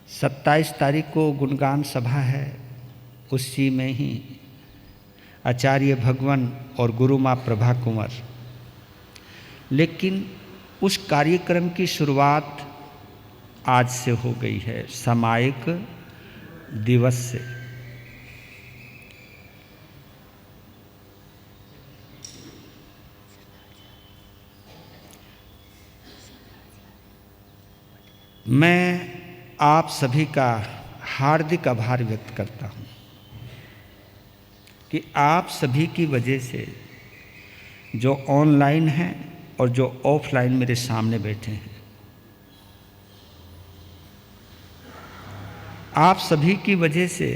27 तारीख को गुणगान सभा है, उसी में ही आचार्य भगवान और गुरु माँ प्रभा कुंवर। लेकिन उस कार्यक्रम की शुरुआत आज से हो गई है, सामायिक दिवस से। मैं आप सभी का हार्दिक आभार व्यक्त करता हूँ कि आप सभी की वजह से जो ऑनलाइन हैं और जो ऑफलाइन मेरे सामने बैठे हैं, आप सभी की वजह से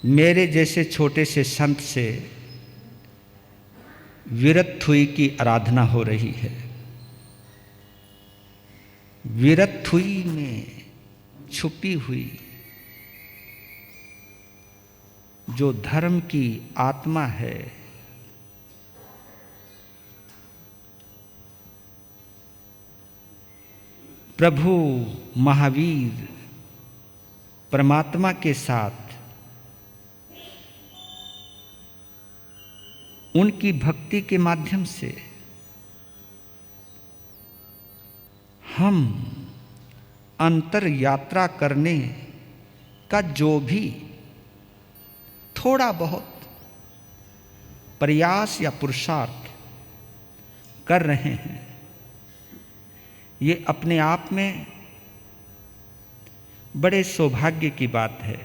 मेरे जैसे छोटे से संत से वीरत्थुई की आराधना हो रही है। वीरत्थुई में छुपी हुई जो धर्म की आत्मा है, प्रभु महावीर परमात्मा के साथ उनकी भक्ति के माध्यम से हम अंतर यात्रा करने का जो भी थोड़ा बहुत प्रयास या पुरुषार्थ कर रहे हैं, ये अपने आप में बड़े सौभाग्य की बात है,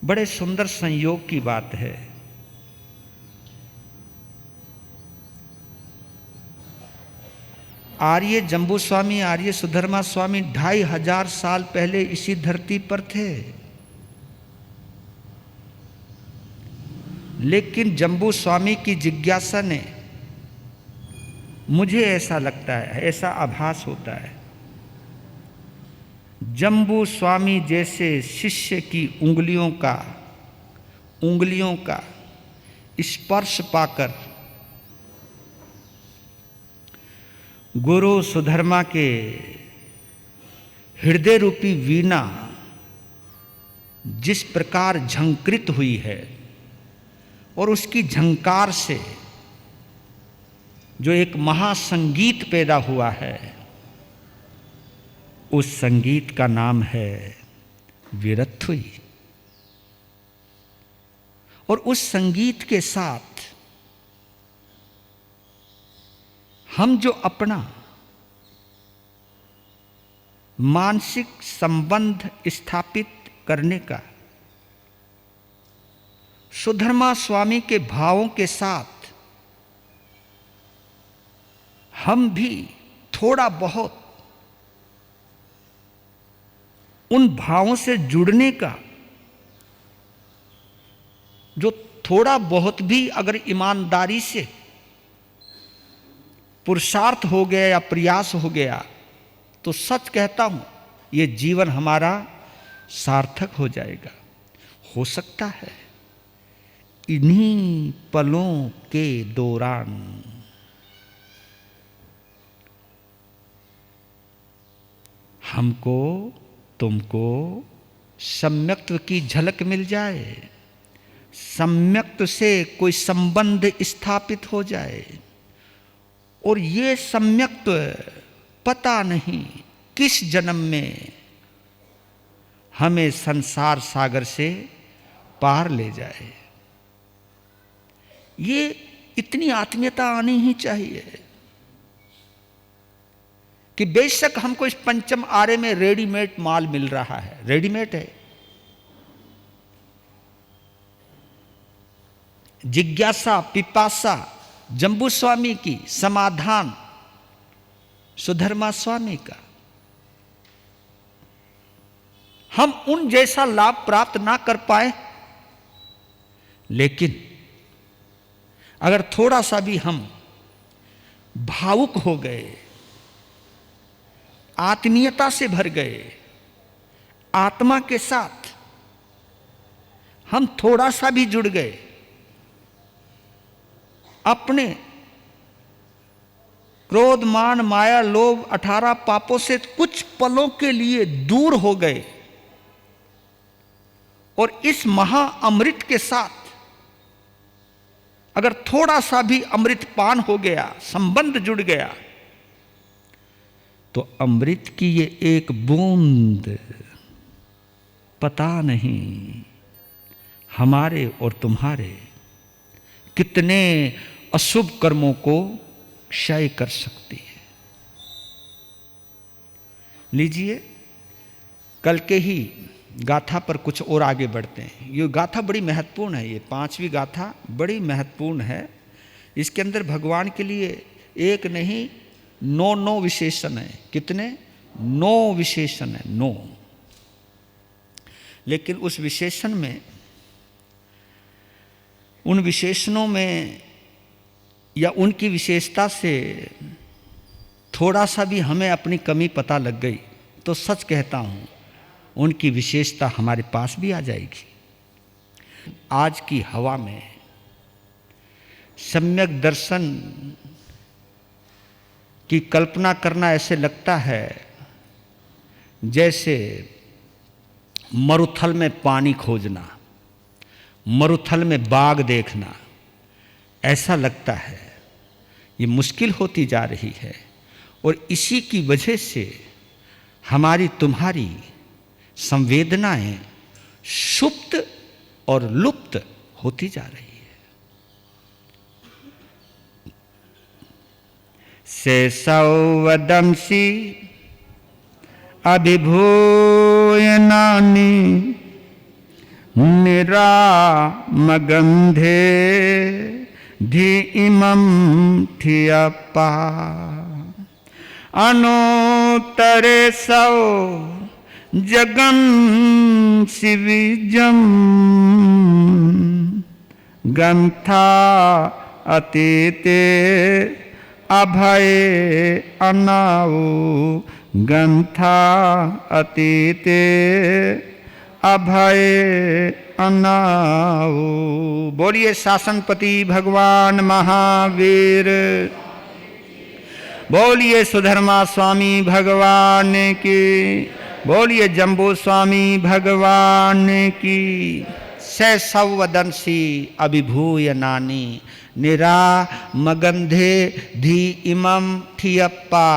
बड़े सुंदर संयोग की बात है। आर्य जम्बू स्वामी, आर्य सुधर्मा स्वामी 2500 साल पहले इसी धरती पर थे। लेकिन जम्बू स्वामी की जिज्ञासा ने, मुझे ऐसा लगता है, ऐसा आभास होता है, जम्बू स्वामी जैसे शिष्य की उंगलियों का स्पर्श पाकर गुरु सुधर्मा के हृदय रूपी वीणा जिस प्रकार झंकृत हुई है और उसकी झंकार से जो एक महासंगीत पैदा हुआ है, उस संगीत का नाम है वीरत्थुई। और उस संगीत के साथ हम जो अपना मानसिक संबंध स्थापित करने का सुधर्मा स्वामी के भावों के साथ हम भी थोड़ा बहुत उन भावों से जुड़ने का, जो थोड़ा बहुत भी अगर ईमानदारी से पुरुषार्थ हो गया या प्रयास हो गया, तो सच कहता हूं ये जीवन हमारा सार्थक हो जाएगा। हो सकता है इन्हीं पलों के दौरान हमको तुमको सम्यक्त्व की झलक मिल जाए, सम्यक्त्व से कोई संबंध स्थापित हो जाए। और ये सम्यक्त्व पता नहीं किस जन्म में हमें संसार सागर से पार ले जाए। ये इतनी आत्मीयता आनी ही चाहिए कि बेशक हमको इस पंचम आरे में रेडीमेड माल मिल रहा है, रेडीमेड है। जिज्ञासा, पिपासा जम्बू स्वामी की, समाधान सुधर्मा स्वामी का, हम उन जैसा लाभ प्राप्त ना कर पाए, लेकिन अगर थोड़ा सा भी हम भावुक हो गए, आत्मीयता से भर गए, आत्मा के साथ हम थोड़ा सा भी जुड़ गए, अपने क्रोध, मान, माया, लोभ 18 पापों से कुछ पलों के लिए दूर हो गए और इस महा अमृत के साथ अगर थोड़ा सा भी अमृत पान हो गया, संबंध जुड़ गया, तो अमृत की ये एक बूंद पता नहीं हमारे और तुम्हारे कितने अशुभ कर्मों को क्षय कर सकती है। लीजिए, कल के ही गाथा पर कुछ और आगे बढ़ते हैं। ये गाथा बड़ी महत्वपूर्ण है, ये 5वीं गाथा बड़ी महत्वपूर्ण है। इसके अंदर भगवान के लिए एक नहीं 9 विशेषण है। कितने? 9 विशेषण है, 9। लेकिन उस विशेषण में, उन विशेषणों में या उनकी विशेषता से थोड़ा सा भी हमें अपनी कमी पता लग गई तो सच कहता हूँ उनकी विशेषता हमारे पास भी आ जाएगी। आज की हवा में सम्यक दर्शन की कल्पना करना ऐसे लगता है जैसे मरुथल में पानी खोजना, मरुथल में बाग देखना। ऐसा लगता है ये मुश्किल होती जा रही है और इसी की वजह से हमारी तुम्हारी संवेदनाएं सुप्त और लुप्त होती जा रही है। शेषवदंसी अभिभूय नानी निरामगंधे धी इमं ठियप्पा अनुत्तरे सौ जगन शिविजम गंथा अतीते अभय अनाऊ गंथा अतीते अभय अनाऊ। बोलिए शासनपति भगवान महावीर, बोलिए सुधर्मा स्वामी भगवान की, बोलिए जम्बू स्वामी भगवान की। शैशवदंसी अभिभूय नानी निरामगंधे धी इमं ठियप्पा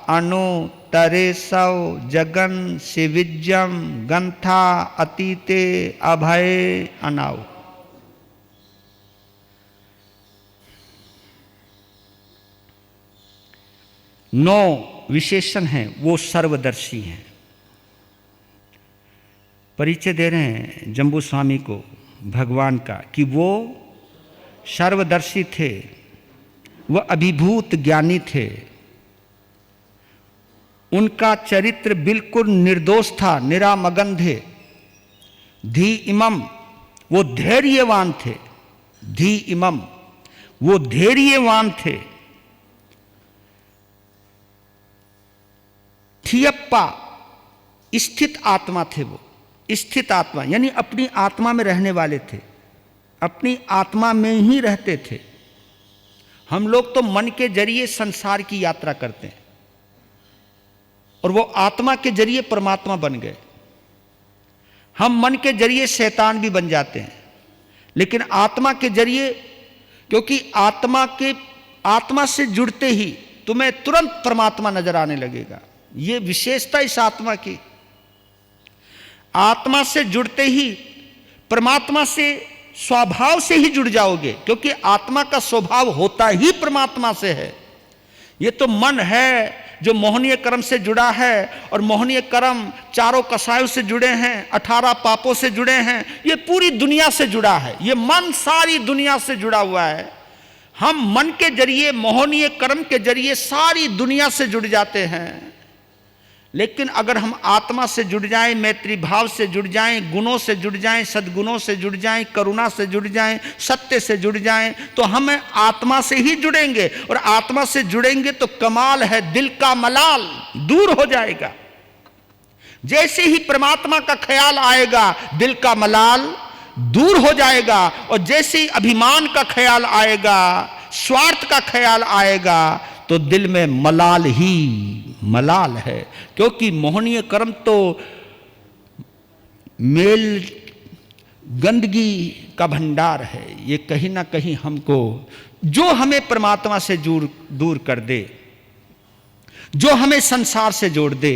अनु तरेसौ जगन शिविजम गंथा अतीते अभय अनाऊ। नौ विशेषण हैं, वो सर्वदर्शी हैं। परिचय दे रहे हैं जम्बू स्वामी को भगवान का कि वो सर्वदर्शी थे, वह अभिभूत ज्ञानी थे। उनका चरित्र बिल्कुल निर्दोष था, निरामगंधे। धी इमम, वो धैर्यवान थे। धी इमम, वो धैर्यवान थे। ठियप्पा, स्थित आत्मा थे। वो स्थित आत्मा यानी अपनी आत्मा में रहने वाले थे, अपनी आत्मा में ही रहते थे। हम लोग तो मन के जरिए संसार की यात्रा करते हैं और वो आत्मा के जरिए परमात्मा बन गए। हम मन के जरिए शैतान भी बन जाते हैं, लेकिन आत्मा के जरिए, क्योंकि आत्मा से जुड़ते ही तुम्हें तुरंत परमात्मा नजर आने लगेगा। ये विशेषता इस आत्मा की। आत्मा से जुड़ते ही परमात्मा से स्वभाव से ही जुड़ जाओगे, क्योंकि आत्मा का स्वभाव होता ही परमात्मा से है। ये तो मन है जो मोहनीय कर्म से जुड़ा है, और मोहनीय कर्म चारों कसायों से जुड़े हैं, 18 पापों से जुड़े हैं। ये पूरी दुनिया से जुड़ा है। ये मन सारी दुनिया से जुड़ा हुआ है। हम मन के जरिए, मोहनीय कर्म के जरिए सारी दुनिया से जुड़ जाते हैं। लेकिन अगर हम आत्मा से जुड़ जाएं, मैत्री भाव से जुड़ जाएं, गुणों से जुड़ जाएं, सद्गुणों से जुड़ जाएं, करुणा से जुड़ जाएं, सत्य से जुड़ जाएं, तो हम आत्मा से ही जुड़ेंगे। और आत्मा से जुड़ेंगे तो कमाल है, दिल का मलाल दूर हो जाएगा। जैसे ही परमात्मा का ख्याल आएगा, दिल का मलाल दूर हो जाएगा। और जैसे ही अभिमान का ख्याल आएगा, स्वार्थ का ख्याल आएगा, तो दिल में मलाल ही मलाल है, क्योंकि मोहनीय कर्म तो मेल गंदगी का भंडार है। ये कहीं ना कहीं हमको, जो हमें परमात्मा से दूर कर दे, जो हमें संसार से जोड़ दे,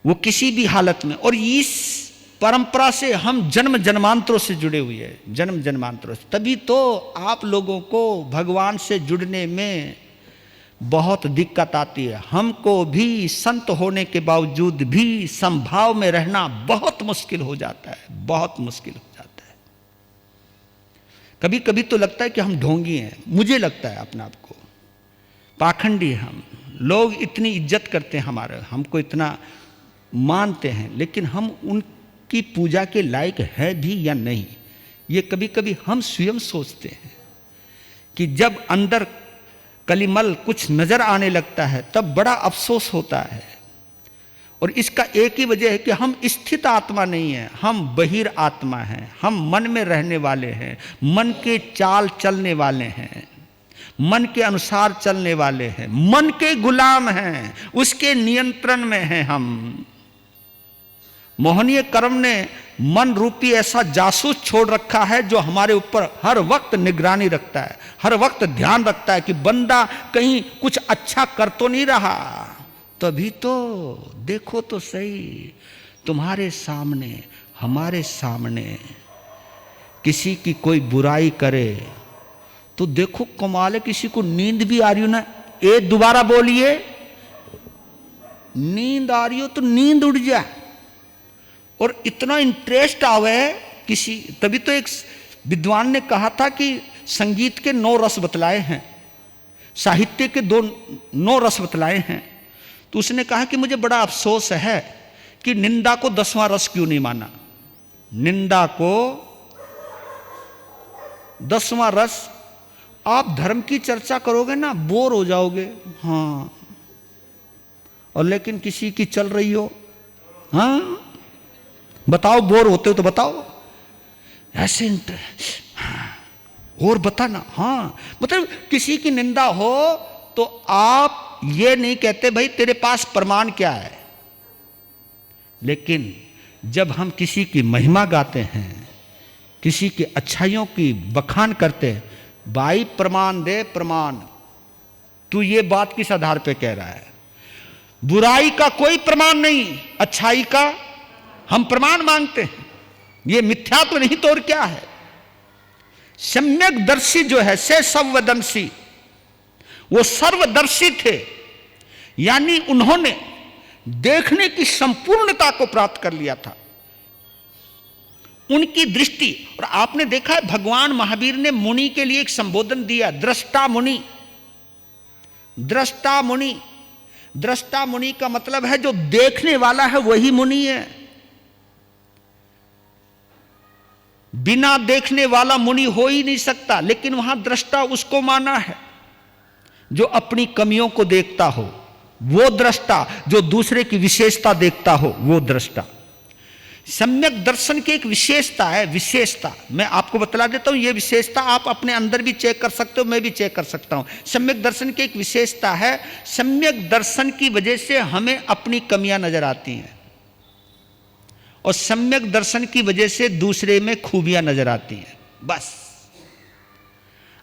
वो किसी भी हालत में, और इस परंपरा से हम जन्म जन्मांतरों से जुड़े हुए हैं, जन्म जन्मांतरों से। तभी तो आप लोगों को भगवान से जुड़ने में बहुत दिक्कत आती है। हमको भी संत होने के बावजूद भी संभाव में रहना बहुत मुश्किल हो जाता है, बहुत मुश्किल हो जाता है। कभी कभी तो लगता है कि हम ढोंगी हैं, मुझे लगता है अपने आप को पाखंडी। हम लोग इतनी इज्जत करते हैं हमारे, हमको इतना मानते हैं, लेकिन हम उनकी पूजा के लायक है भी या नहीं, ये कभी कभी हम स्वयं सोचते हैं। कि जब अंदर कलिमल कुछ नजर आने लगता है तब बड़ा अफसोस होता है। और इसका एक ही वजह है कि हम स्थित आत्मा नहीं है, हम बहिर आत्मा हैं, हम मन में रहने वाले हैं, मन के चाल चलने वाले हैं, मन के अनुसार चलने वाले हैं, मन के गुलाम हैं, उसके नियंत्रण में हैं हम। मोहनीय कर्म ने मन रूपी ऐसा जासूस छोड़ रखा है जो हमारे ऊपर हर वक्त निगरानी रखता है, हर वक्त ध्यान रखता है कि बंदा कहीं कुछ अच्छा कर तो नहीं रहा। तभी तो देखो तो सही, तुम्हारे सामने, हमारे सामने किसी की कोई बुराई करे तो देखो कमाल है, किसी को नींद भी आ रही हो ना, एक दोबारा बोलिए, नींद आ रही हो तो नींद उड़ जाए, और इतना इंटरेस्ट आवे किसी। तभी तो एक विद्वान ने कहा था कि संगीत के 9 रस बतलाए हैं, साहित्य के 9 रस बतलाए हैं। तो उसने कहा कि मुझे बड़ा अफसोस है कि निंदा को 10वां रस क्यों नहीं माना। निंदा को 10वां रस, आप धर्म की चर्चा करोगे ना बोर हो जाओगे, हाँ, और लेकिन किसी की चल रही हो, हाँ बताओ, बोर होते हो तो बताओ, ऐसे और बताना, हाँ। मतलब किसी की निंदा हो तो आप ये नहीं कहते भाई तेरे पास प्रमाण क्या है, लेकिन जब हम किसी की महिमा गाते हैं, किसी की अच्छाइयों की बखान करते हैं, भाई प्रमाण दे, प्रमाण, तू ये बात किस आधार पे कह रहा है। बुराई का कोई प्रमाण नहीं, अच्छाई का हम प्रमाण मांगते हैं। ये मिथ्या तो नहीं तो और क्या है। सम्यक दर्शी जो है से सर्वदर्शी, वो सर्वदर्शी थे, यानी उन्होंने देखने की संपूर्णता को प्राप्त कर लिया था। उनकी दृष्टि, और आपने देखा है भगवान महावीर ने मुनि के लिए एक संबोधन दिया, दृष्टा मुनि। दृष्टा मुनि, दृष्टा मुनि का मतलब है जो देखने वाला है वही मुनि है। बिना देखने वाला मुनि हो ही नहीं सकता, लेकिन वहां दृष्टा उसको माना है जो अपनी कमियों को देखता हो, वो दृष्टा। जो दूसरे की विशेषता देखता हो वो दृष्टा। सम्यक दर्शन की एक विशेषता है, विशेषता मैं आपको बतला देता हूं। ये विशेषता आप अपने अंदर भी चेक कर सकते हो, मैं भी चेक कर सकता हूं। सम्यक दर्शन की एक विशेषता है, सम्यक दर्शन की वजह से हमें अपनी कमियां नजर आती हैं, और सम्यक दर्शन की वजह से दूसरे में खूबियां नजर आती हैं। बस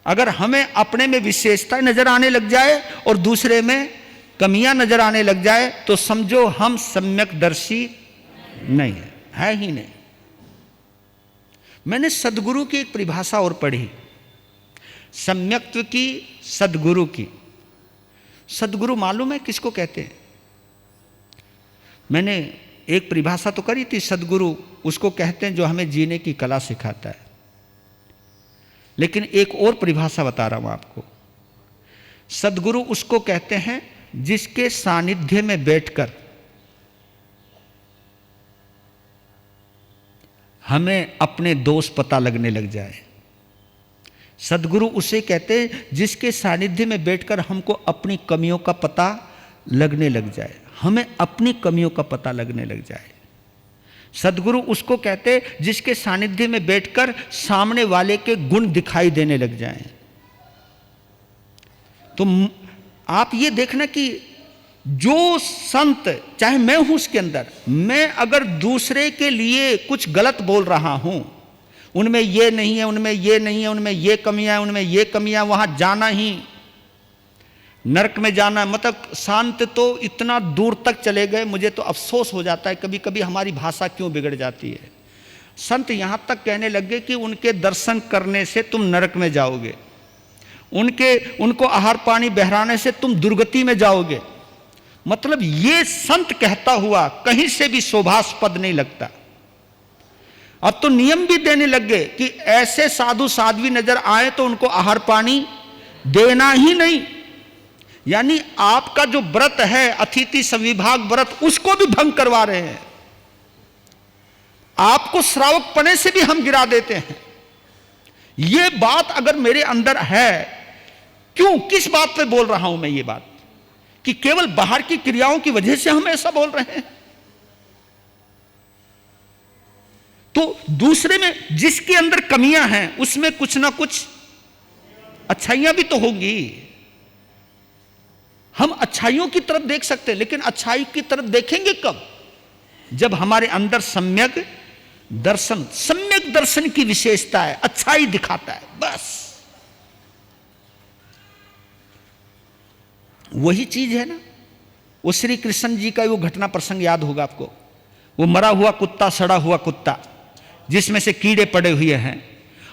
अगर हमें अपने में विशेषता नजर आने लग जाए और दूसरे में कमियां नजर आने लग जाए तो समझो हम सम्यक दर्शी नहीं है ही नहीं। मैंने सद्गुरु की एक परिभाषा और पढ़ी, सम्यक्त्व की, सद्गुरु की। सद्गुरु मालूम है किसको कहते हैं? मैंने एक परिभाषा तो करी थी, सद्गुरु उसको कहते हैं जो हमें जीने की कला सिखाता है। लेकिन एक और परिभाषा बता रहा हूं आपको। सद्गुरु उसको कहते हैं जिसके सानिध्य में बैठकर हमें अपने दोष पता लगने लग जाए। सद्गुरु उसे कहते हैं जिसके सानिध्य में बैठकर हमको अपनी कमियों का पता लगने लग जाए, हमें अपनी कमियों का पता लगने लग जाए। सद्गुरु उसको कहते हैं जिसके सानिध्य में बैठकर सामने वाले के गुण दिखाई देने लग जाएं। तो आप ये देखना कि जो संत, चाहे मैं हूं उसके अंदर, मैं अगर दूसरे के लिए कुछ गलत बोल रहा हूं, उनमें ये नहीं है, उनमें ये नहीं है, उनमें ये कमियां हैं, उनमें ये कमियां, वहां जाना ही नरक में जाना, मतलब शांत तो इतना दूर तक चले गए। मुझे तो अफसोस हो जाता है कभी कभी हमारी भाषा क्यों बिगड़ जाती है। संत यहां तक कहने लगे कि उनके दर्शन करने से तुम नरक में जाओगे, उनको आहार पानी बहराने से तुम दुर्गति में जाओगे। मतलब ये संत कहता हुआ कहीं से भी शोभास्पद नहीं लगता। अब तो नियम भी देने लग गए कि ऐसे साधु साध्वी नजर आए तो उनको आहार पानी देना ही नहीं। यानी आपका जो व्रत है, अतिथि संविभाग व्रत, उसको भी भंग करवा रहे हैं। आपको श्रावक पने से भी हम गिरा देते हैं। यह बात अगर मेरे अंदर है, क्यों, किस बात पे बोल रहा हूं मैं ये बात, कि केवल बाहर की क्रियाओं की वजह से हम ऐसा बोल रहे हैं। तो दूसरे में जिसके अंदर कमियां हैं उसमें कुछ ना कुछ अच्छाइयां भी तो होंगी। हम अच्छाइयों की तरफ देख सकते हैं, लेकिन अच्छाई की तरफ देखेंगे कब? जब हमारे अंदर सम्यक दर्शन की विशेषता है, अच्छाई दिखाता है, बस वही चीज है ना। वो श्री कृष्ण जी का वो घटना प्रसंग याद होगा आपको, वो मरा हुआ कुत्ता, सड़ा हुआ कुत्ता जिसमें से कीड़े पड़े हुए हैं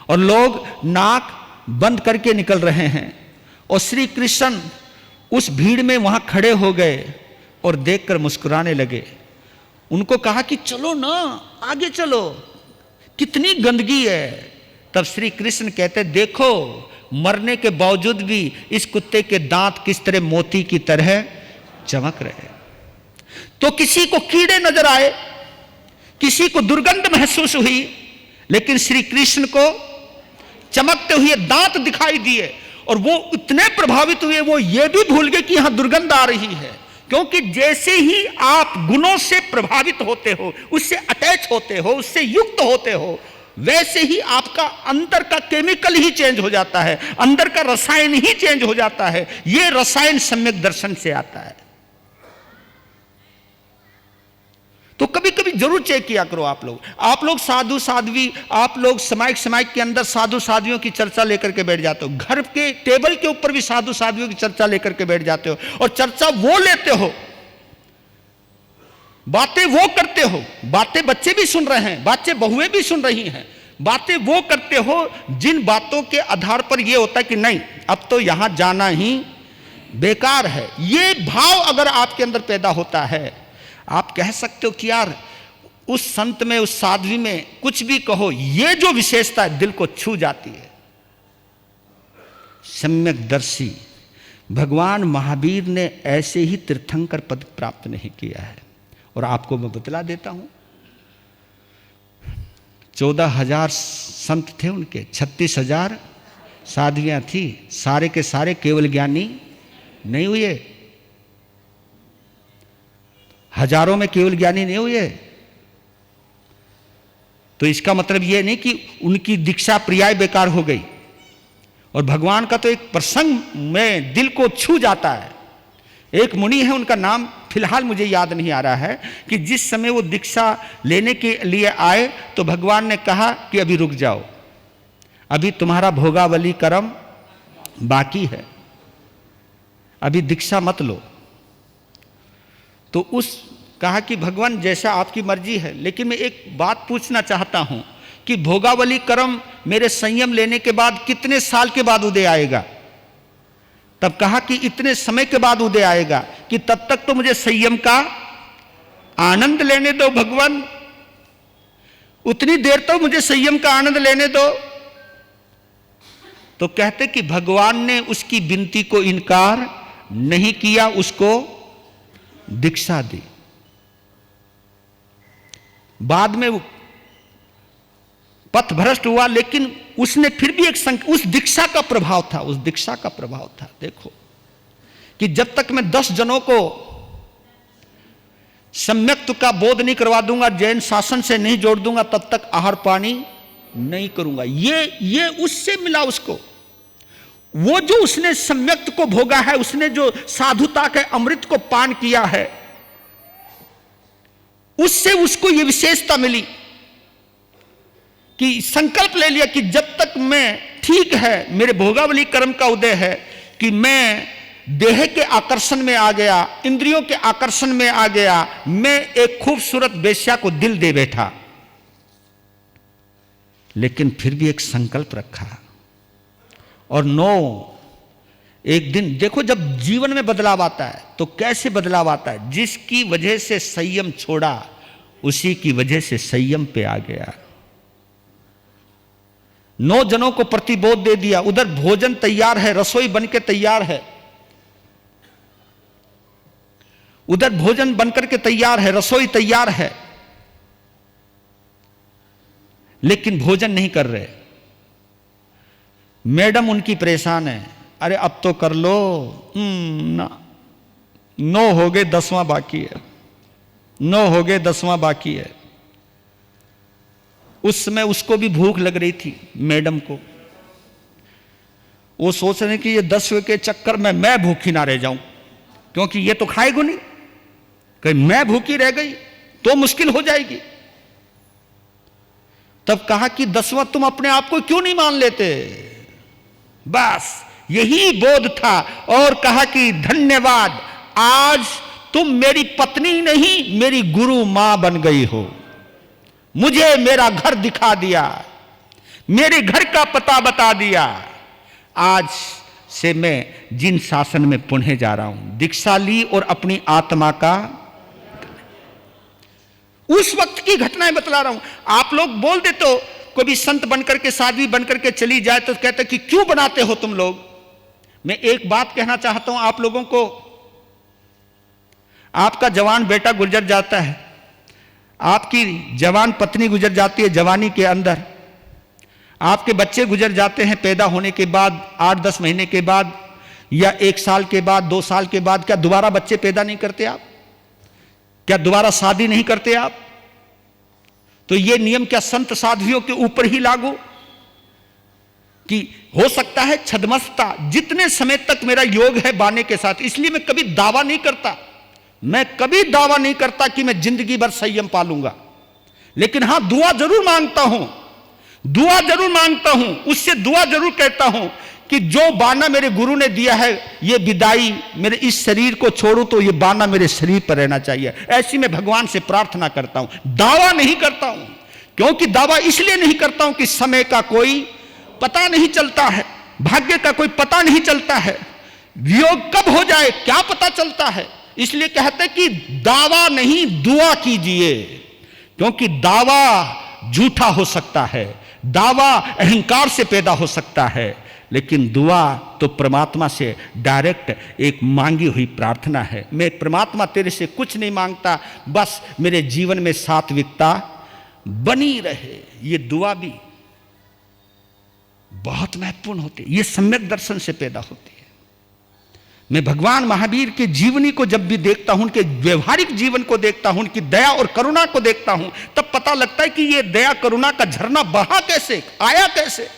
और लोग नाक बंद करके निकल रहे हैं, और श्री कृष्ण उस भीड़ में वहां खड़े हो गए और देखकर मुस्कुराने लगे। उनको कहा कि चलो ना, आगे चलो, कितनी गंदगी है। तब श्री कृष्ण कहते, देखो मरने के बावजूद भी इस कुत्ते के दांत किस तरह मोती की तरह चमक रहे। तो किसी को कीड़े नजर आए, किसी को दुर्गंध महसूस हुई, लेकिन श्री कृष्ण को चमकते हुए दांत दिखाई दिए और वो इतने प्रभावित हुए, वो ये भी भूल गए कि यहां दुर्गंध आ रही है। क्योंकि जैसे ही आप गुणों से प्रभावित होते हो, उससे अटैच होते हो, उससे युक्त होते हो, वैसे ही आपका अंदर का केमिकल ही चेंज हो जाता है, अंदर का रसायन ही चेंज हो जाता है। यह रसायन सम्यक दर्शन से आता है। तो कभी कभी जरूर चेक किया करो आप लोग साधु साध्वी, आप लोग समाइक के अंदर साधु साध्वियों की चर्चा लेकर के बैठ जाते हो, घर के टेबल के ऊपर भी साधु साध्वियों की चर्चा लेकर के बैठ जाते हो, और चर्चा वो लेते हो, बातें वो करते हो, बातें बच्चे भी सुन रहे हैं, बातें बहुएं भी सुन रही हैं, बातें वो करते हो जिन बातों के आधार पर यह होता है कि नहीं, अब तो यहां जाना ही बेकार है। ये भाव अगर आपके अंदर पैदा होता है, आप कह सकते हो कि यार उस संत में, उस साध्वी में कुछ भी कहो, ये जो विशेषता है दिल को छू जाती है। सम्यक दर्शी भगवान महावीर ने ऐसे ही तीर्थंकर पद प्राप्त नहीं किया है। और आपको मैं बतला देता हूं, 14,000 संत थे उनके, 36,000 साध्वियां थी, सारे के सारे केवल ज्ञानी नहीं हुए, हजारों में केवल ज्ञानी नहीं हुए। तो इसका मतलब यह नहीं कि उनकी दीक्षा पर्याय बेकार हो गई। और भगवान का तो एक प्रसंग में दिल को छू जाता है। एक मुनि है, उनका नाम फिलहाल मुझे याद नहीं आ रहा है, कि जिस समय वो दीक्षा लेने के लिए आए तो भगवान ने कहा कि अभी रुक जाओ, अभी तुम्हारा भोगावली कर्म बाकी है, अभी दीक्षा मत लो। तो उस कहा कि भगवान जैसा आपकी मर्जी है, लेकिन मैं एक बात पूछना चाहता हूं कि भोगावली कर्म मेरे संयम लेने के बाद कितने साल के बाद उदय आएगा? तब कहा कि इतने समय के बाद उदय आएगा, कि तब तक तो मुझे संयम का आनंद लेने दो भगवान, उतनी देर तो मुझे संयम का आनंद लेने दो। तो कहते कि भगवान ने उसकी विनती को इनकार नहीं किया, उसको दीक्षा दी। बाद में वो पथ भ्रष्ट हुआ, लेकिन उसने फिर भी उस दीक्षा का प्रभाव था, उस दीक्षा का प्रभाव था। देखो कि जब तक मैं 10 जनों को सम्यक्त्व का बोध नहीं करवा दूंगा, जैन शासन से नहीं जोड़ दूंगा, तब तक आहार पानी नहीं करूंगा। ये उससे मिला उसको। वो जो उसने सम्यक्त को भोगा है, उसने जो साधुता के अमृत को पान किया है, उससे उसको ये विशेषता मिली कि संकल्प ले लिया कि जब तक मैं, ठीक है मेरे भोगावली कर्म का उदय है कि मैं देह के आकर्षण में आ गया, इंद्रियों के आकर्षण में आ गया, मैं एक खूबसूरत वेश्या को दिल दे बैठा, लेकिन फिर भी एक संकल्प रखा। और 9 एक दिन देखो, जब जीवन में बदलाव आता है तो कैसे बदलाव आता है, जिसकी वजह से संयम छोड़ा उसी की वजह से संयम पे आ गया। 9 जनों को प्रतिबोध दे दिया, उधर भोजन तैयार है, रसोई बनके तैयार है, उधर भोजन बनकर के तैयार है, रसोई तैयार है, लेकिन भोजन नहीं कर रहे। मैडम उनकी परेशान है, अरे अब तो कर लो ना, 9 हो गए 10वां बाकी है, 9 हो गए 10वां बाकी है। उस समय उसको भी भूख लग रही थी, मैडम को। वो सोच रहे कि ये 10वें के चक्कर में मैं भूखी ना रह जाऊं, क्योंकि ये तो खाएगी नहीं, कहीं मैं भूखी रह गई तो मुश्किल हो जाएगी। तब कहा कि 10वां तुम अपने आप को क्यों नहीं मान लेते, बस यही बोध था। और कहा कि धन्यवाद, आज तुम मेरी पत्नी नहीं मेरी गुरु मां बन गई हो, मुझे मेरा घर दिखा दिया, मेरे घर का पता बता दिया, आज से मैं जिन शासन में पुण्य जा रहा हूं। दीक्षा ली और अपनी आत्मा का, उस वक्त की घटनाएं बतला रहा हूं। आप लोग बोल देते हो, कोई भी संत बनकर के, साध्वी बनकर के चली जाए तो कहते कि क्यों बनाते हो तुम लोग। मैं एक बात कहना चाहता हूं आप लोगों को, आपका जवान बेटा गुजर जाता है, आपकी जवान पत्नी गुजर जाती है जवानी के अंदर, आपके बच्चे गुजर जाते हैं पैदा होने के बाद, 8-10 महीने के बाद, या 1 साल के बाद, 2 साल के बाद। क्या दोबारा बच्चे पैदा नहीं करते आप? क्या दोबारा शादी नहीं करते आप? तो ये नियम क्या संत साध्वियों के ऊपर ही लागू कि हो सकता है छद्मस्ता, जितने समय तक मेरा योग है बाने के साथ, इसलिए मैं कभी दावा नहीं करता, मैं कभी दावा नहीं करता कि मैं जिंदगी भर संयम पालूंगा, लेकिन हां दुआ जरूर मांगता हूं, दुआ जरूर मांगता हूं, उससे दुआ जरूर कहता हूं कि जो बाना मेरे गुरु ने दिया है, ये विदाई, मेरे इस शरीर को छोड़ू तो ये बाना मेरे शरीर पर रहना चाहिए। ऐसी मैं भगवान से प्रार्थना करता हूं, दावा नहीं करता हूं। क्योंकि दावा इसलिए नहीं करता हूं कि समय का कोई पता नहीं चलता है, भाग्य का कोई पता नहीं चलता है, वियोग कब हो जाए क्या पता चलता है। इसलिए कहते कि दावा नहीं दुआ कीजिए, क्योंकि दावा झूठा हो सकता है, दावा अहंकार से पैदा हो सकता है, लेकिन दुआ तो परमात्मा से डायरेक्ट एक मांगी हुई प्रार्थना है। मैं परमात्मा तेरे से कुछ नहीं मांगता, बस मेरे जीवन में सात्विकता बनी रहे। ये दुआ भी बहुत महत्वपूर्ण होती है, ये सम्यक दर्शन से पैदा होती है। मैं भगवान महावीर के जीवनी को जब भी देखता हूं, उनके व्यवहारिक जीवन को देखता हूं, उनकी दया और करुणा को देखता हूं, तब पता लगता है कि ये दया करुणा का झरना बहा कैसे, आया कैसे,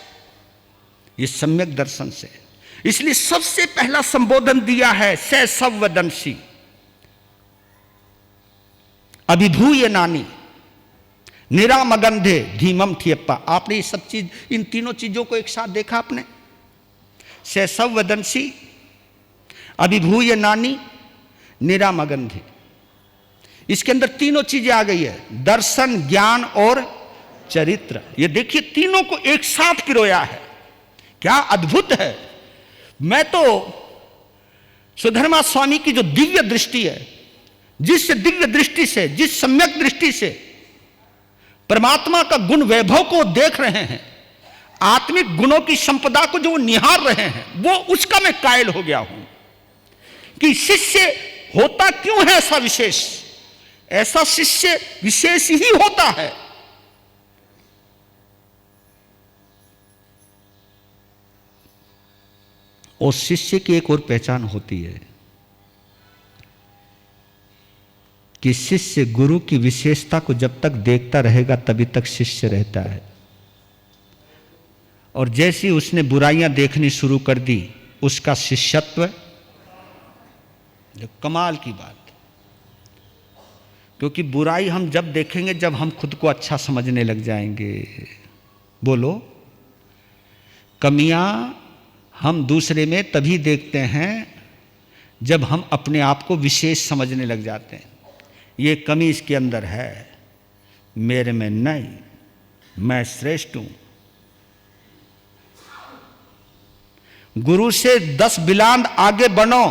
ये सम्यक दर्शन से। इसलिए सबसे पहला संबोधन दिया है स संवदंसी अभिभूय नानी निरामगंधे धीमम थियप्पा। आपने ये सब चीज, इन तीनों चीजों को एक साथ देखा आपने, स संवदंसी अभिभूय नानी निरामगंधे। इसके अंदर तीनों चीजें आ गई है, दर्शन, ज्ञान और चरित्र। ये देखिए तीनों को एक साथ पिरोया है, क्या अद्भुत है। मैं तो सुधर्मा स्वामी की जो दिव्य दृष्टि है, जिस दिव्य दृष्टि से, जिस सम्यक दृष्टि से परमात्मा का गुण वैभव को देख रहे हैं, आत्मिक गुणों की संपदा को जो निहार रहे हैं, वो उसका मैं कायल हो गया हूं कि शिष्य होता क्यों है ऐसा विशेष, ऐसा शिष्य विशेष ही होता है। और शिष्य की एक और पहचान होती है कि शिष्य गुरु की विशेषता को जब तक देखता रहेगा तभी तक शिष्य रहता है। और जैसी उसने बुराइयां देखनी शुरू कर दी, उसका शिष्यत्व, जो कमाल की बात। क्योंकि बुराई हम जब देखेंगे जब हम खुद को अच्छा समझने लग जाएंगे। बोलो, कमियां हम दूसरे में तभी देखते हैं जब हम अपने आप को विशेष समझने लग जाते हैं। ये कमी इसके अंदर है, मेरे में नहीं, मैं श्रेष्ठ हूं। गुरु से 10 बिलांद आगे बनो,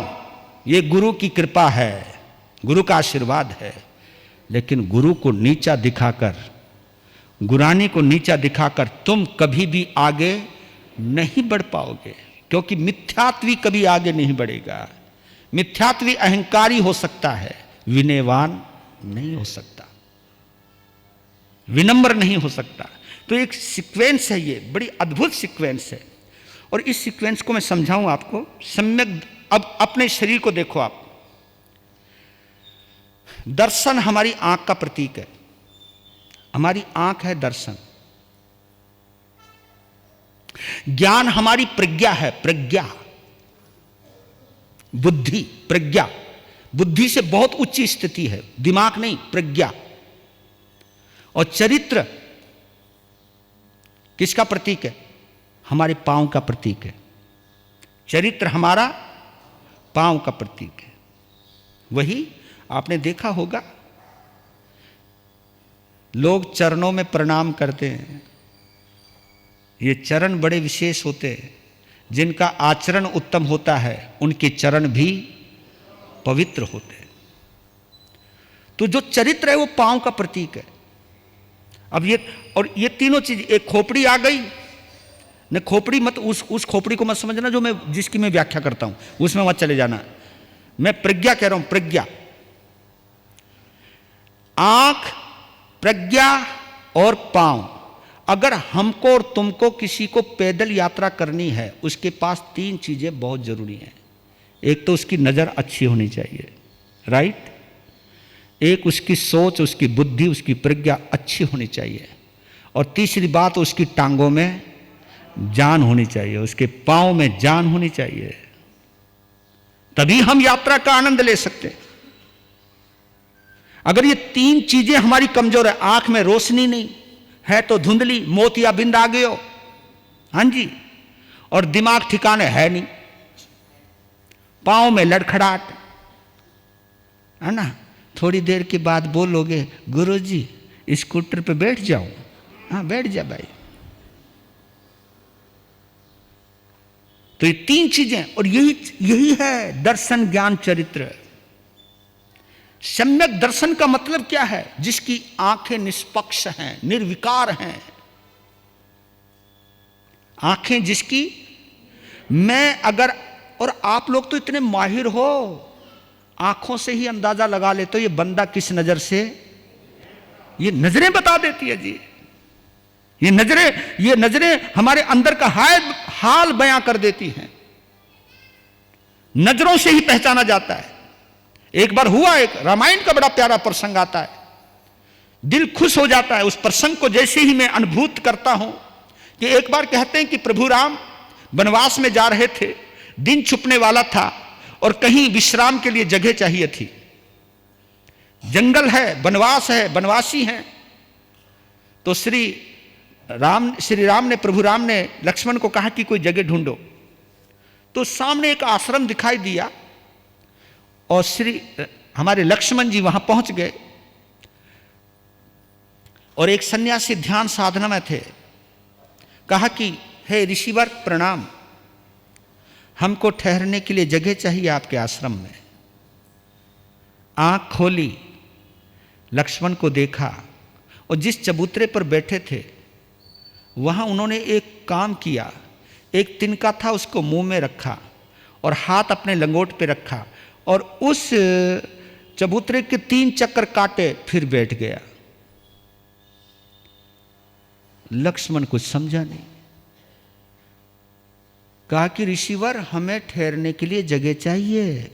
ये गुरु की कृपा है, गुरु का आशीर्वाद है। लेकिन गुरु को नीचा दिखाकर, गुरानी को नीचा दिखाकर तुम कभी भी आगे नहीं बढ़ पाओगे। क्योंकि मिथ्यात्वी कभी आगे नहीं बढ़ेगा। मिथ्यात्वी अहंकारी हो सकता है, विनयवान नहीं हो सकता, विनम्र नहीं हो सकता। तो एक सीक्वेंस है, ये बड़ी अद्भुत सीक्वेंस है। और इस सीक्वेंस को मैं समझाऊं आपको सम्यक। अब अपने शरीर को देखो आप। दर्शन हमारी आंख का प्रतीक है। हमारी आंख है दर्शन। ज्ञान हमारी प्रज्ञा है, प्रज्ञा, बुद्धि, प्रज्ञा। बुद्धि से बहुत उच्च स्थिति है, दिमाग नहीं, प्रज्ञा। और चरित्र किसका प्रतीक है? हमारे पांव का प्रतीक है। चरित्र हमारा पांव का प्रतीक है। वही आपने देखा होगा, लोग चरणों में प्रणाम करते हैं। ये चरण बड़े विशेष होते हैं। जिनका आचरण उत्तम होता है उनके चरण भी पवित्र होते हैं। तो जो चरित्र है वो पांव का प्रतीक है। अब ये तीनों चीज, एक खोपड़ी आ गई न, खोपड़ी मत उस खोपड़ी को मत समझना जो जिसकी मैं व्याख्या करता हूं, उसमें मत चले जाना। मैं प्रज्ञा कह रहा हूं, प्रज्ञा। आंख, प्रज्ञा और पांव। अगर हमको और तुमको किसी को पैदल यात्रा करनी है, उसके पास 3 चीजें बहुत जरूरी हैं। एक तो उसकी नजर अच्छी होनी चाहिए, राइट। एक उसकी सोच, उसकी बुद्धि, उसकी प्रज्ञा अच्छी होनी चाहिए। और तीसरी बात, उसकी टांगों में जान होनी चाहिए, उसके पांव में जान होनी चाहिए। तभी हम यात्रा का आनंद ले सकते हैं। अगर ये 3 चीजें हमारी कमजोर है, आंख में रोशनी नहीं है तो धुंधली, मोतिया बिंद आ गए हो, हां जी, और दिमाग ठिकाने है नहीं, पांव में लड़खड़ाहट है ना। थोड़ी देर के बाद बोलोगे, गुरुजी स्कूटर पे बैठ जाओ, हाँ बैठ जा भाई। तो ये 3 चीजें, और यही है दर्शन, ज्ञान, चरित्र। सम्यक दर्शन का मतलब क्या है? जिसकी आंखें निष्पक्ष हैं, निर्विकार हैं। आंखें जिसकी, मैं अगर, और आप लोग तो इतने माहिर हो, आंखों से ही अंदाजा लगा लेते हो ये बंदा किस नजर से, ये नजरें बता देती है जी। ये नजरें हमारे अंदर का हाल बयां कर देती हैं। नजरों से ही पहचाना जाता है। एक बार हुआ, एक रामायण का बड़ा प्यारा प्रसंग आता है, दिल खुश हो जाता है उस प्रसंग को जैसे ही मैं अनुभूत करता हूं। कि एक बार कहते हैं कि प्रभु राम वनवास में जा रहे थे, दिन छुपने वाला था और कहीं विश्राम के लिए जगह चाहिए थी। जंगल है, वनवास है, वनवासी हैं। तो श्री राम ने, प्रभु राम ने लक्ष्मण को कहा कि कोई जगह ढूंढो। तो सामने एक आश्रम दिखाई दिया और हमारे लक्ष्मण जी वहां पहुंच गए। और एक सन्यासी ध्यान साधना में थे। कहा कि हे ऋषिवर प्रणाम, हमको ठहरने के लिए जगह चाहिए आपके आश्रम में। आंख खोली, लक्ष्मण को देखा और जिस चबूतरे पर बैठे थे वहां उन्होंने एक काम किया। एक तिनका था, उसको मुंह में रखा और हाथ अपने लंगोट पे रखा और उस चबूतरे के 3 चक्कर काटे, फिर बैठ गया। लक्ष्मण कुछ समझा नहीं। कहा कि ऋषिवर हमें ठहरने के लिए जगह चाहिए।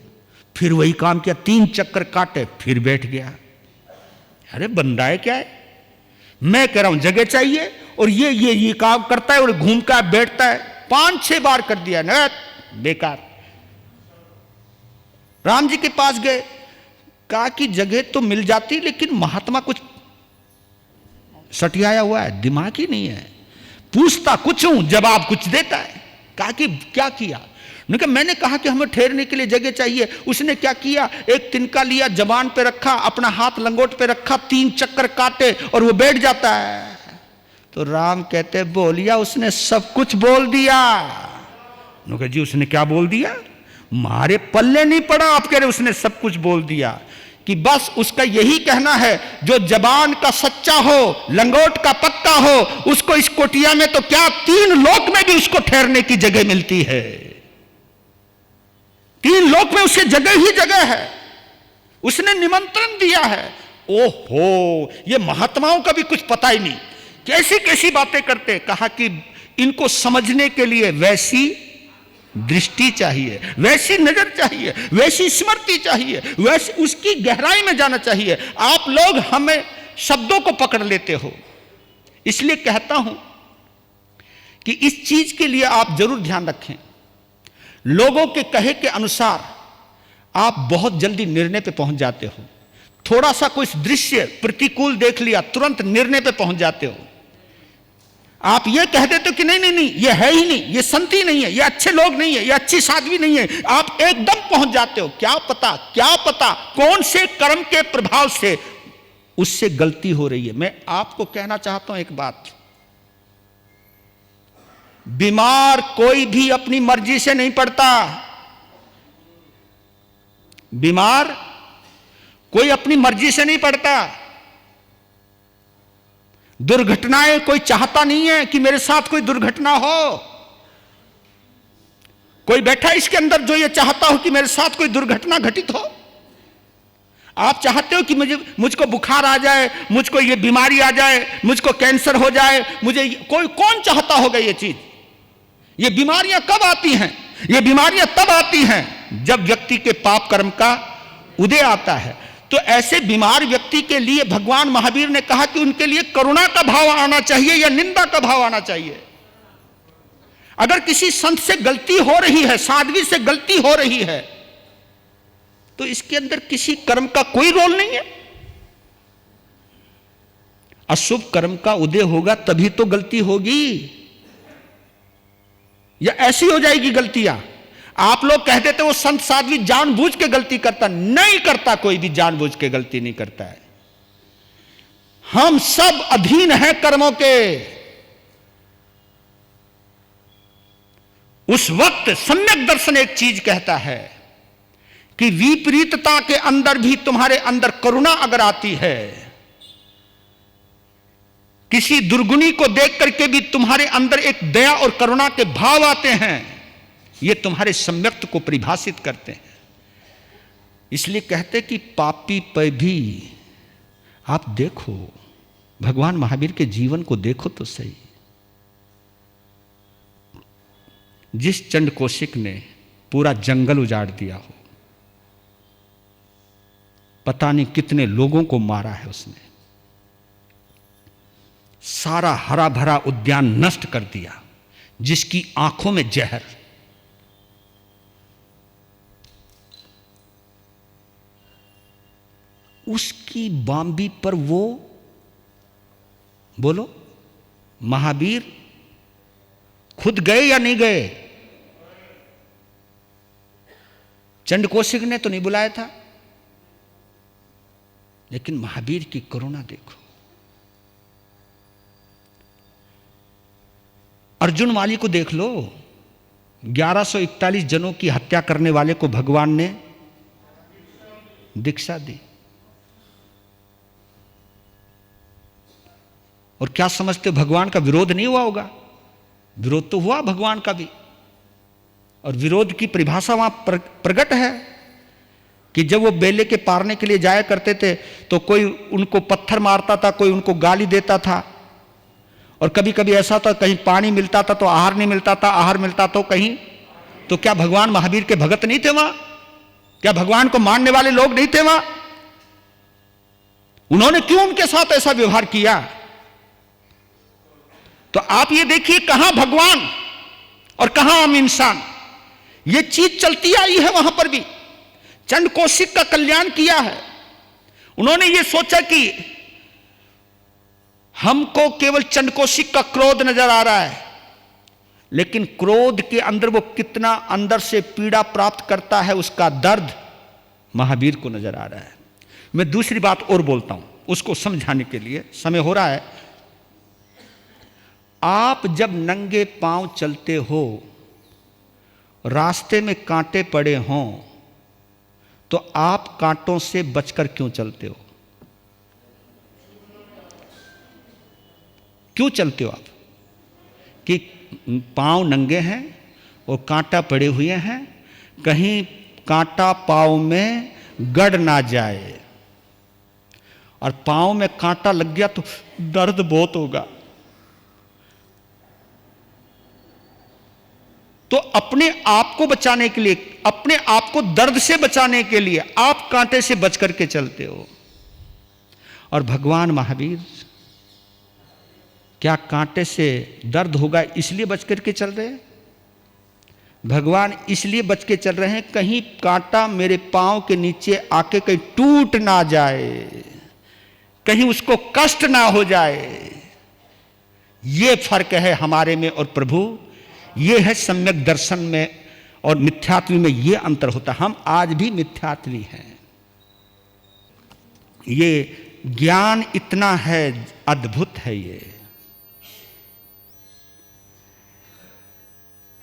फिर वही काम किया, 3 चक्कर काटे, फिर बैठ गया। अरे बंदा है क्या है, मैं कह रहा हूं जगह चाहिए और ये काम करता है और घूमता है बैठता है। 5-6 बार कर दिया न, बेकार। राम जी के पास गए, कहा कि जगह तो मिल जाती लेकिन महात्मा कुछ सटियाया हुआ है, दिमाग ही नहीं है, पूछता कुछ हूं जवाब कुछ देता है। कहा कि क्या किया? मैंने कहा कि हमें ठहरने के लिए जगह चाहिए। उसने क्या किया, एक तिनका लिया, जबान पे रखा, अपना हाथ लंगोट पे रखा, 3 चक्कर काटे और वो बैठ जाता है। तो राम कहते बोलिया उसने सब कुछ बोल दिया। जी उसने क्या बोल दिया? मारे पल्ले नहीं पड़ा, आप कह रहे उसने सब कुछ बोल दिया। कि बस उसका यही कहना है, जो जबान का सच्चा हो, लंगोट का पक्का हो, उसको इस कोटिया में तो क्या 3 लोक में भी उसको ठहरने की जगह मिलती है। 3 लोक में उसे जगह ही जगह है। उसने निमंत्रण दिया है। ओहो, ये महात्माओं का भी कुछ पता ही नहीं, कैसी कैसी बातें करते। कहा कि इनको समझने के लिए वैसी दृष्टि चाहिए, वैसी नजर चाहिए, वैसी स्मृति चाहिए, वैसी उसकी गहराई में जाना चाहिए। आप लोग हमें शब्दों को पकड़ लेते हो। इसलिए कहता हूं कि इस चीज के लिए आप जरूर ध्यान रखें। लोगों के कहे के अनुसार आप बहुत जल्दी निर्णय पे पहुंच जाते हो। थोड़ा सा कोई दृश्य प्रतिकूल देख लिया, तुरंत निर्णय पे पहुंच जाते हो। आप ये कह देते हो कि नहीं नहीं नहीं, ये है ही नहीं, ये संत ही नहीं है, ये अच्छे लोग नहीं है, ये अच्छी साध्वी नहीं है। आप एकदम पहुंच जाते हो। क्या पता कौन से कर्म के प्रभाव से उससे गलती हो रही है। मैं आपको कहना चाहता हूं एक बात, बीमार कोई भी अपनी मर्जी से नहीं पड़ता। बीमार कोई अपनी मर्जी से नहीं पड़ता। दुर्घटनाएं कोई चाहता नहीं है कि मेरे साथ कोई दुर्घटना हो। कोई बैठा इसके अंदर जो ये चाहता हो कि मेरे साथ कोई दुर्घटना घटित हो। आप चाहते हो कि मुझको बुखार आ जाए, मुझको ये बीमारी आ जाए, मुझको कैंसर हो जाए, मुझे कौन चाहता होगा ये चीज? ये बीमारियां कब आती हैं? ये बीमारियां तब आती हैं जब व्यक्ति के पाप कर्म का उदय आता है। तो ऐसे बीमार व्यक्ति के लिए भगवान महावीर ने कहा कि उनके लिए करुणा का भाव आना चाहिए या निंदा का भाव आना चाहिए। अगर किसी संत से गलती हो रही है, साध्वी से गलती हो रही है, तो इसके अंदर किसी कर्म का कोई रोल नहीं है। अशुभ कर्म का उदय होगा तभी तो गलती होगी, या ऐसी हो जाएगी गलतियां। आप लोग कह देते वो संत साध्वी जानबूझ के गलती करता, नहीं करता। कोई भी जानबूझ के गलती नहीं करता है। हम सब अधीन हैं कर्मों के। उस वक्त सम्यक दर्शन एक चीज कहता है कि विपरीतता के अंदर भी तुम्हारे अंदर करुणा अगर आती है, किसी दुर्गुणी को देख करके भी तुम्हारे अंदर एक दया और करुणा के भाव आते हैं, ये तुम्हारे सम्यक्त को परिभाषित करते हैं। इसलिए कहते कि पापी पे भी आप देखो, भगवान महावीर के जीवन को देखो तो सही। जिस चंड कौशिक ने पूरा जंगल उजाड़ दिया हो, पता नहीं कितने लोगों को मारा है उसने, सारा हरा भरा उद्यान नष्ट कर दिया, जिसकी आंखों में जहर, उसकी बांबी पर वो बोलो महावीर खुद गए या नहीं गए? चंड कौशिक ने तो नहीं बुलाया था, लेकिन महावीर की करुणा देखो। अर्जुन माली को देख लो, 1141 जनों की हत्या करने वाले को भगवान ने दीक्षा दी। और क्या समझते हो, भगवान का विरोध नहीं हुआ होगा? विरोध तो हुआ भगवान का भी। और विरोध की परिभाषा वहां प्रकट है कि जब वो बेले के पारने के लिए जाया करते थे तो कोई उनको पत्थर मारता था, कोई उनको गाली देता था, और कभी कभी ऐसा था कहीं पानी मिलता था तो आहार नहीं मिलता था, आहार मिलता तो कहीं। तो क्या भगवान महावीर के भगत नहीं थे वहां? क्या भगवान को मानने वाले लोग नहीं थे वहां? उन्होंने क्यों उनके साथ ऐसा व्यवहार किया? तो आप ये देखिए कहां भगवान और कहां हम इंसान, ये चीज चलती आई है। वहां पर भी चंड कौशिक का कल्याण किया है। उन्होंने ये सोचा कि हमको केवल चंड कौशिक का क्रोध नजर आ रहा है, लेकिन क्रोध के अंदर वो कितना अंदर से पीड़ा प्राप्त करता है, उसका दर्द महावीर को नजर आ रहा है। मैं दूसरी बात और बोलता हूं उसको समझाने के लिए, समय हो रहा है। आप जब नंगे पांव चलते हो, रास्ते में कांटे पड़े हों, तो आप कांटों से बचकर क्यों चलते हो? क्यों चलते हो आप? कि पांव नंगे हैं और कांटा पड़े हुए हैं, कहीं कांटा पांव में गड़ ना जाए, और पांव में कांटा लग गया तो दर्द बहुत होगा। तो अपने आप को बचाने के लिए, अपने आप को दर्द से बचाने के लिए आप कांटे से बच करके चलते हो। और भगवान महावीर क्या कांटे से दर्द होगा इसलिए बच करके चल रहे हैं? भगवान इसलिए बच के चल रहे हैं कहीं कांटा मेरे पांव के नीचे आके कहीं टूट ना जाए, कहीं उसको कष्ट ना हो जाए। ये फर्क है हमारे में और प्रभु, ये है सम्यक दर्शन में और मिथ्यात्वी में ये अंतर होता है। हम आज भी मिथ्यात्वी हैं। ये ज्ञान इतना है, अद्भुत है ये।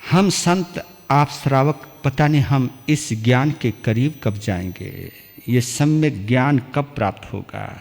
हम संत, आप श्रावक, पता नहीं हम इस ज्ञान के करीब कब जाएंगे, ये सम्यक ज्ञान कब प्राप्त होगा।